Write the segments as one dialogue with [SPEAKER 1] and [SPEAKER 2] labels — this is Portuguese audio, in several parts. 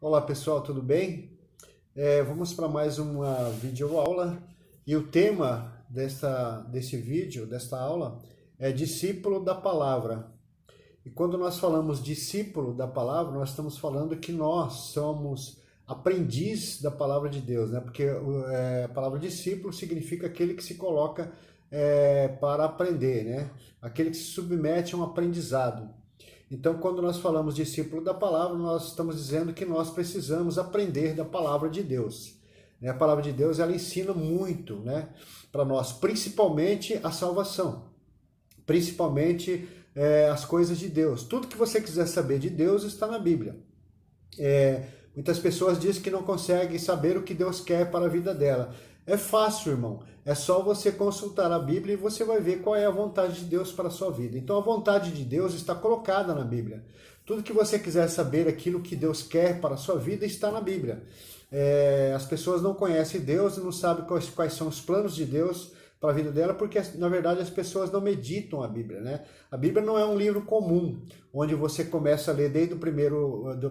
[SPEAKER 1] Olá pessoal, tudo bem? Vamos para mais uma videoaula e o tema desse vídeo, desta aula, é discípulo da palavra. E quando nós falamos discípulo da palavra, nós estamos falando que nós somos aprendiz da palavra de Deus, né? Porque a palavra discípulo significa aquele que se coloca para aprender, né? Aquele que se submete a um aprendizado. Então, quando nós falamos discípulo da palavra, nós estamos dizendo que nós precisamos aprender da palavra de Deus. A palavra de Deus, ela ensina muito, né, para nós, principalmente a salvação, principalmente as coisas de Deus. Tudo que você quiser saber de Deus está na Bíblia. Muitas pessoas dizem que não conseguem saber o que Deus quer para a vida dela. É fácil, irmão. É só você consultar a Bíblia e você vai ver qual é a vontade de Deus para a sua vida. Então a vontade de Deus está colocada na Bíblia. Tudo que você quiser saber, aquilo que Deus quer para a sua vida, está na Bíblia. As pessoas não conhecem Deus e não sabem quais são os planos de Deus para a vida dela, porque na verdade as pessoas não meditam a Bíblia, né? A Bíblia não é um livro comum, onde você começa a ler desde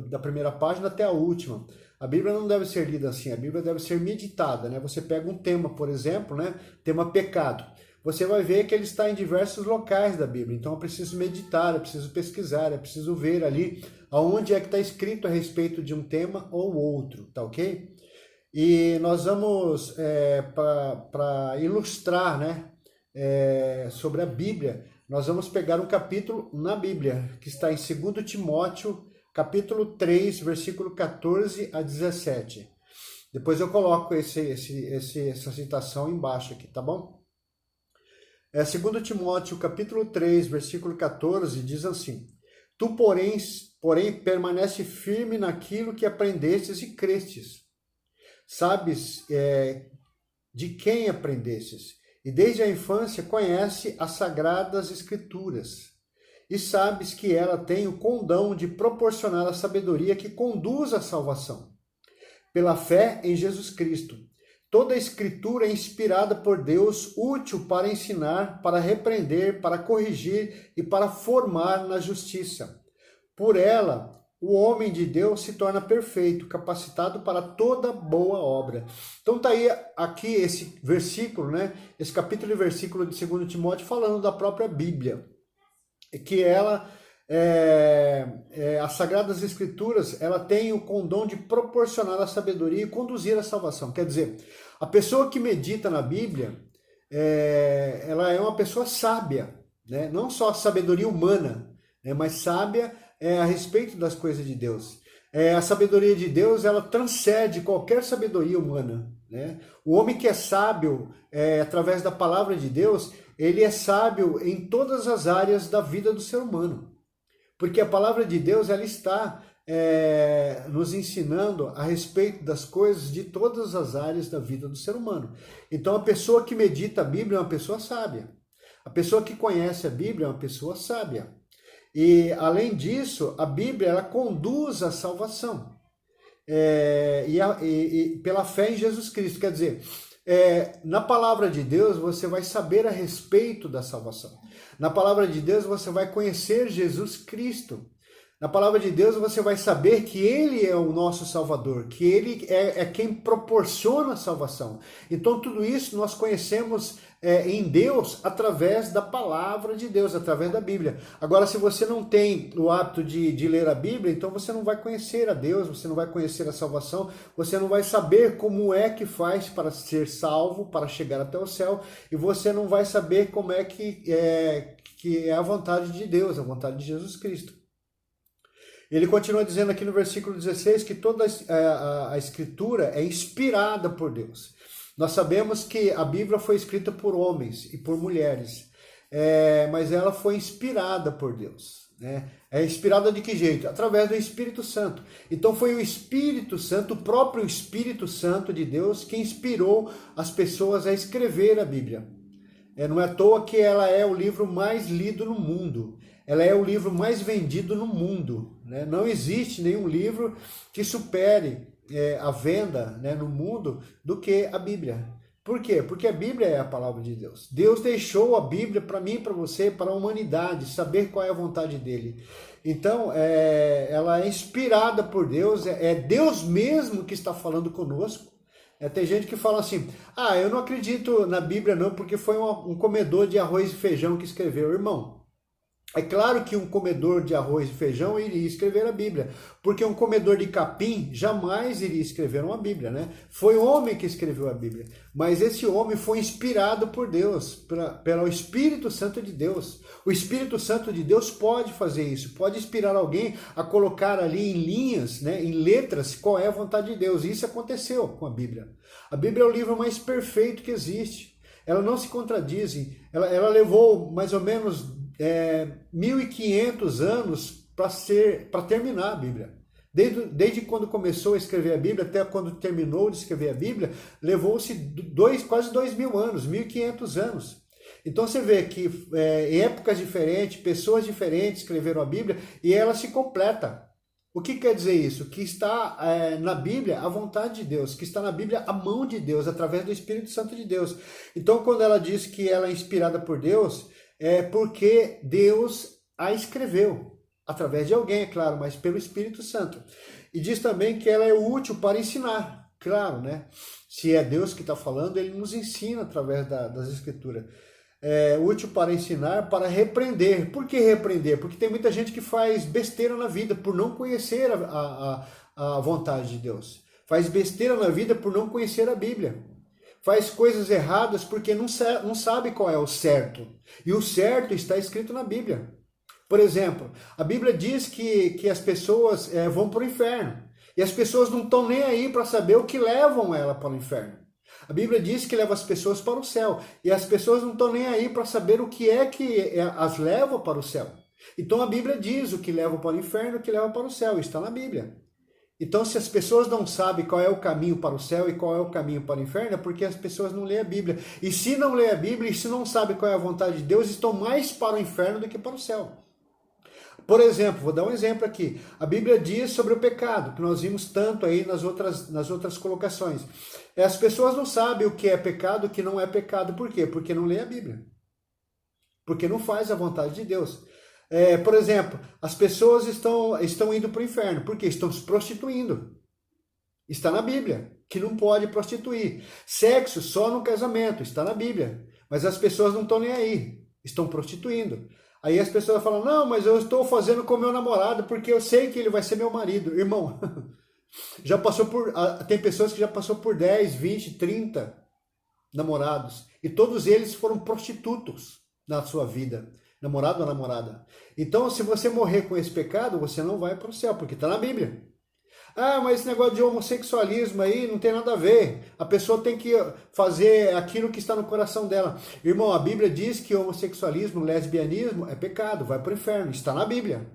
[SPEAKER 1] da primeira página até a última. A Bíblia não deve ser lida assim, a Bíblia deve ser meditada, né? Você pega um tema, por exemplo, né? Tema pecado. Você vai ver que ele está em diversos locais da Bíblia, então eu preciso meditar, eu preciso pesquisar, eu preciso ver ali aonde é que está escrito a respeito de um tema ou outro, tá ok? E nós vamos, para ilustrar, né, sobre a Bíblia, nós vamos pegar um capítulo na Bíblia, que está em 2 Timóteo, capítulo 3, versículo 14 a 17. Depois eu coloco essa citação embaixo aqui, tá bom? 2 Timóteo, capítulo 3, versículo 14, diz assim: Tu, porém, permanece firme naquilo que aprendestes e crestes. Sabes de quem aprendestes, e desde a infância conhece as sagradas escrituras, e sabes que ela tem o condão de proporcionar a sabedoria que conduz à salvação, pela fé em Jesus Cristo. Toda a escritura é inspirada por Deus, útil para ensinar, para repreender, para corrigir e para formar na justiça. Por ela, o homem de Deus se torna perfeito, capacitado para toda boa obra. Então tá aí aqui esse versículo, né? Esse capítulo e versículo de 2 Timóteo falando da própria Bíblia, que ela, as Sagradas Escrituras, ela tem o condom de proporcionar a sabedoria e conduzir à salvação. Quer dizer, a pessoa que medita na Bíblia, ela é uma pessoa sábia, né? Não só sabedoria humana, né? Mas sábia a respeito das coisas de Deus. A sabedoria de Deus, ela transcende qualquer sabedoria humana, né? O homem que é sábio através da palavra de Deus, ele é sábio em todas as áreas da vida do ser humano. Porque a palavra de Deus, ela está nos ensinando a respeito das coisas de todas as áreas da vida do ser humano. Então a pessoa que medita a Bíblia é uma pessoa sábia. A pessoa que conhece a Bíblia é uma pessoa sábia. E, além disso, a Bíblia ela conduz à salvação. Pela fé em Jesus Cristo. Quer dizer, na palavra de Deus você vai saber a respeito da salvação. Na palavra de Deus você vai conhecer Jesus Cristo. Na palavra de Deus você vai saber que Ele é o nosso Salvador, que Ele é quem proporciona a salvação. Então tudo isso nós conhecemos em Deus através da palavra de Deus, através da Bíblia. Agora, se você não tem o hábito de ler a Bíblia, então você não vai conhecer a Deus, você não vai conhecer a salvação, você não vai saber como é que faz para ser salvo, para chegar até o céu, e você não vai saber como é que é a vontade de Deus, a vontade de Jesus Cristo. Ele continua dizendo aqui no versículo 16 que toda a escritura é inspirada por Deus. Nós sabemos que a Bíblia foi escrita por homens e por mulheres, mas ela foi inspirada por Deus, né? É inspirada de que jeito? Através do Espírito Santo. Então foi o Espírito Santo, o próprio Espírito Santo de Deus, que inspirou as pessoas a escrever a Bíblia. Não é à toa que ela é o livro mais lido no mundo. Ela é o livro mais vendido no mundo, né? Não existe nenhum livro que supere a venda, né, no mundo do que a Bíblia. Por quê? Porque a Bíblia é a palavra de Deus. Deus deixou a Bíblia para mim, para você, para a humanidade, saber qual é a vontade dele. Então, ela é inspirada por Deus, é Deus mesmo que está falando conosco. Tem gente que fala assim, eu não acredito na Bíblia não, porque foi um comedor de arroz e feijão que escreveu. Irmão, é claro que um comedor de arroz e feijão iria escrever a Bíblia, porque um comedor de capim jamais iria escrever uma Bíblia, né? Foi o homem que escreveu a Bíblia, mas esse homem foi inspirado por Deus, pelo Espírito Santo de Deus. O Espírito Santo de Deus pode fazer isso, pode inspirar alguém a colocar ali em linhas, né, em letras, qual é a vontade de Deus. E isso aconteceu com a Bíblia. A Bíblia é o livro mais perfeito que existe. Ela não se contradiz, ela levou mais ou menos 1.500 anos para terminar a Bíblia. Desde quando começou a escrever a Bíblia até quando terminou de escrever a Bíblia, levou-se quase 2.000 anos, 1.500 anos. Então você vê que em épocas diferentes, pessoas diferentes escreveram a Bíblia e ela se completa. O que quer dizer isso? Que está na Bíblia a vontade de Deus, que está na Bíblia a mão de Deus, através do Espírito Santo de Deus. Então quando ela diz que ela é inspirada por Deus, é porque Deus a escreveu, através de alguém, é claro, mas pelo Espírito Santo. E diz também que ela é útil para ensinar, claro, né? Se é Deus que está falando, ele nos ensina através das Escrituras. É útil para ensinar, para repreender. Por que repreender? Porque tem muita gente que faz besteira na vida por não conhecer a vontade de Deus. Faz besteira na vida por não conhecer a Bíblia. Faz coisas erradas porque não sabe qual é o certo. E o certo está escrito na Bíblia. Por exemplo, a Bíblia diz que as pessoas vão para o inferno. E as pessoas não estão nem aí para saber o que levam ela para o inferno. A Bíblia diz que leva as pessoas para o céu. E as pessoas não estão nem aí para saber o que é que as leva para o céu. Então a Bíblia diz o que leva para o inferno e o que leva para o céu. Está na Bíblia. Então, se as pessoas não sabem qual é o caminho para o céu e qual é o caminho para o inferno, é porque as pessoas não lêem a Bíblia. E se não lêem a Bíblia e se não sabem qual é a vontade de Deus, estão mais para o inferno do que para o céu. Por exemplo, vou dar um exemplo aqui. A Bíblia diz sobre o pecado, que nós vimos tanto aí nas outras colocações. As pessoas não sabem o que é pecado e o que não é pecado. Por quê? Porque não lê a Bíblia. Porque não faz a vontade de Deus. Por exemplo, as pessoas estão indo para o inferno, porque estão se prostituindo. Está na Bíblia, que não pode prostituir. Sexo só no casamento, está na Bíblia. Mas as pessoas não estão nem aí, estão prostituindo. Aí as pessoas falam, não, mas eu estou fazendo com meu namorado, porque eu sei que ele vai ser meu marido. Irmão, tem pessoas que já passou por 10, 20, 30 namorados. E todos eles foram prostitutos na sua vida. Namorado ou namorada. Então, se você morrer com esse pecado, você não vai para o céu, porque está na Bíblia. Mas esse negócio de homossexualismo aí não tem nada a ver. A pessoa tem que fazer aquilo que está no coração dela. Irmão, a Bíblia diz que homossexualismo, lesbianismo é pecado, vai para o inferno. Está na Bíblia.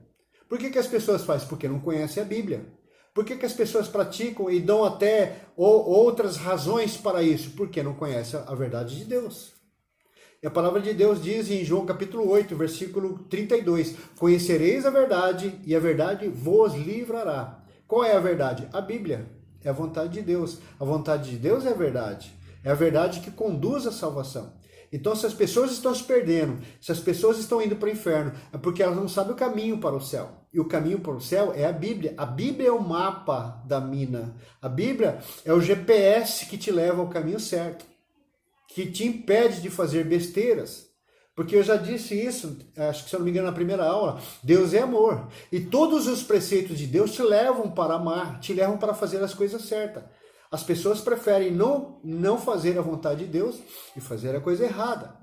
[SPEAKER 1] Por que as pessoas fazem? Porque não conhecem a Bíblia. Por que as pessoas praticam e dão até outras razões para isso? Porque não conhecem a verdade de Deus. E a palavra de Deus diz em João capítulo 8, versículo 32, conhecereis a verdade e a verdade vos livrará. Qual é a verdade? A Bíblia. É a vontade de Deus. A vontade de Deus é a verdade. É a verdade que conduz à salvação. Então, se as pessoas estão se perdendo, se as pessoas estão indo para o inferno, é porque elas não sabem o caminho para o céu. E o caminho para o céu é a Bíblia. A Bíblia é o mapa da mina. A Bíblia é o GPS que te leva ao caminho certo, que te impede de fazer besteiras. Porque eu já disse isso, acho que se eu não me engano na primeira aula, Deus é amor. E todos os preceitos de Deus te levam para amar, te levam para fazer as coisas certas. As pessoas preferem não fazer a vontade de Deus e fazer a coisa errada.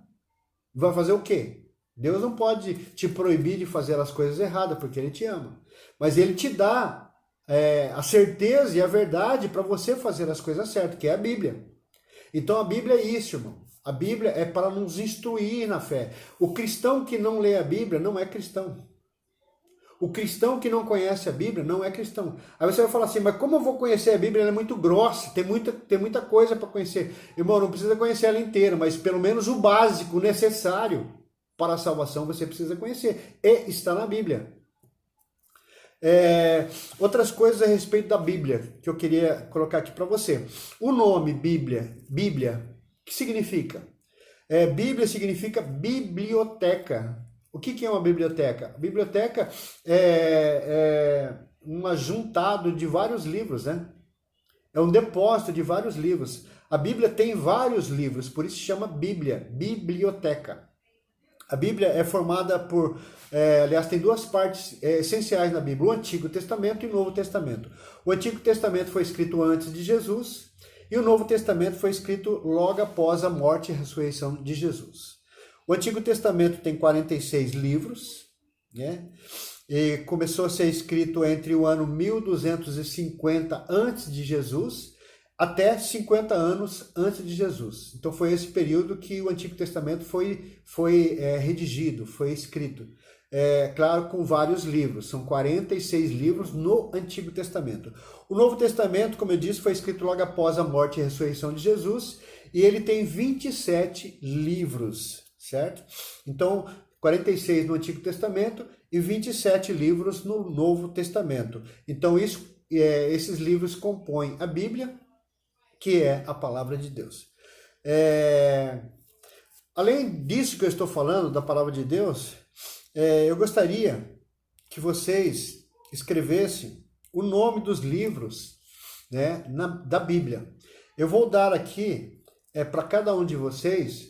[SPEAKER 1] Vai fazer o quê? Deus não pode te proibir de fazer as coisas erradas, porque Ele te ama. Mas Ele te dá a certeza e a verdade para você fazer as coisas certas, que é a Bíblia. Então a Bíblia é isso, irmão. A Bíblia é para nos instruir na fé. O cristão que não lê a Bíblia não é cristão. O cristão que não conhece a Bíblia não é cristão. Aí você vai falar assim, mas como eu vou conhecer a Bíblia? Ela é muito grossa, tem muita coisa para conhecer. Irmão, não precisa conhecer ela inteira, mas pelo menos o básico, o necessário para a salvação você precisa conhecer. E está na Bíblia. Outras coisas a respeito da Bíblia que eu queria colocar aqui para você. O nome Bíblia, que significa? Bíblia significa biblioteca. O que é uma biblioteca? A biblioteca é um ajuntado de vários livros, né? É um depósito de vários livros. A Bíblia tem vários livros, por isso se chama Bíblia, biblioteca. A Bíblia é formada por, aliás, tem duas partes essenciais na Bíblia, o Antigo Testamento e o Novo Testamento. O Antigo Testamento foi escrito antes de Jesus e o Novo Testamento foi escrito logo após a morte e ressurreição de Jesus. O Antigo Testamento tem 46 livros, né? E começou a ser escrito entre o ano 1250 a.C. de Jesus até 50 anos antes de Jesus. Então foi esse período que o Antigo Testamento foi redigido, foi escrito. Claro, com vários livros, são 46 livros no Antigo Testamento. O Novo Testamento, como eu disse, foi escrito logo após a morte e ressurreição de Jesus, e ele tem 27 livros, certo? Então, 46 no Antigo Testamento e 27 livros no Novo Testamento. Então, esses livros compõem a Bíblia, que é a palavra de Deus. Além disso que eu estou falando, da palavra de Deus, eu gostaria que vocês escrevessem o nome dos livros, né, da Bíblia. Eu vou dar aqui para cada um de vocês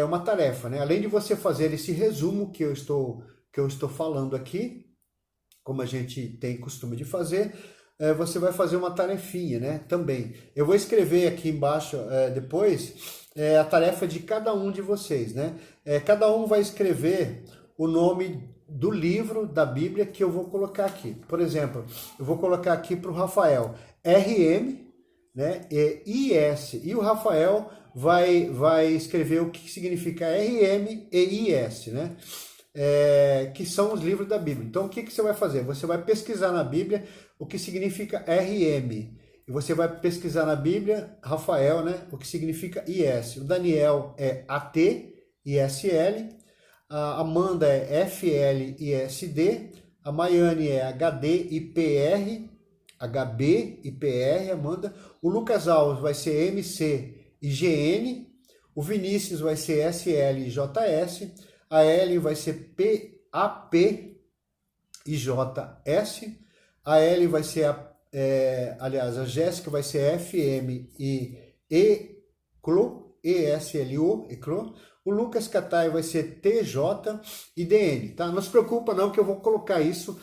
[SPEAKER 1] uma tarefa, né? Além de você fazer esse resumo que eu estou falando aqui, como a gente tem costume de fazer, você vai fazer uma tarefinha, né? Também. Eu vou escrever aqui embaixo depois a tarefa de cada um de vocês, né? Cada um vai escrever o nome do livro da Bíblia que eu vou colocar aqui. Por exemplo, eu vou colocar aqui para o Rafael RM, né? IS. E o Rafael vai escrever o que significa RM e IS, né? Que são os livros da Bíblia. Então, o que você vai fazer? Você vai pesquisar na Bíblia o que significa RM. E você vai pesquisar na Bíblia, Rafael, né? O que significa IS. O Daniel é AT, ISL. A Amanda é FLISD. A Maiane é HD, IPR. HB, IPR, Amanda. O Lucas Alves vai ser MC e GN. O Vinícius vai ser SL e JS. A Ellen vai ser PAP e JS. A Ellen vai ser, aliás, a Jéssica vai ser FM e ECLO, ESLO, ECLO. O Lucas Catai vai ser TJ e DN, tá? Não se preocupa não, que eu vou colocar isso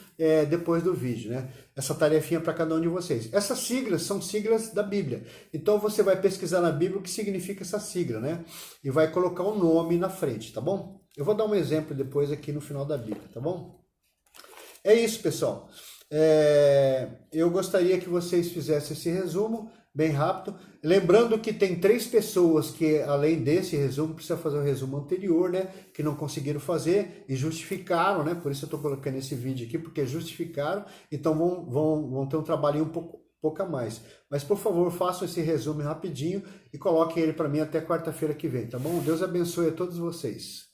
[SPEAKER 1] depois do vídeo, né? Essa tarefinha para cada um de vocês. Essas siglas são siglas da Bíblia. Então você vai pesquisar na Bíblia o que significa essa sigla, né? E vai colocar o nome na frente, tá bom? Eu vou dar um exemplo depois aqui no final da Bíblia, tá bom? É isso, pessoal. Eu gostaria que vocês fizessem esse resumo bem rápido. Lembrando que tem 3 pessoas que, além desse resumo, precisam fazer o resumo anterior, né? Que não conseguiram fazer e justificaram, né? Por isso eu estou colocando esse vídeo aqui, porque justificaram. Então vão ter um trabalhinho um pouco a mais. Mas, por favor, façam esse resumo rapidinho e coloquem ele para mim até quarta-feira que vem, tá bom? Deus abençoe a todos vocês.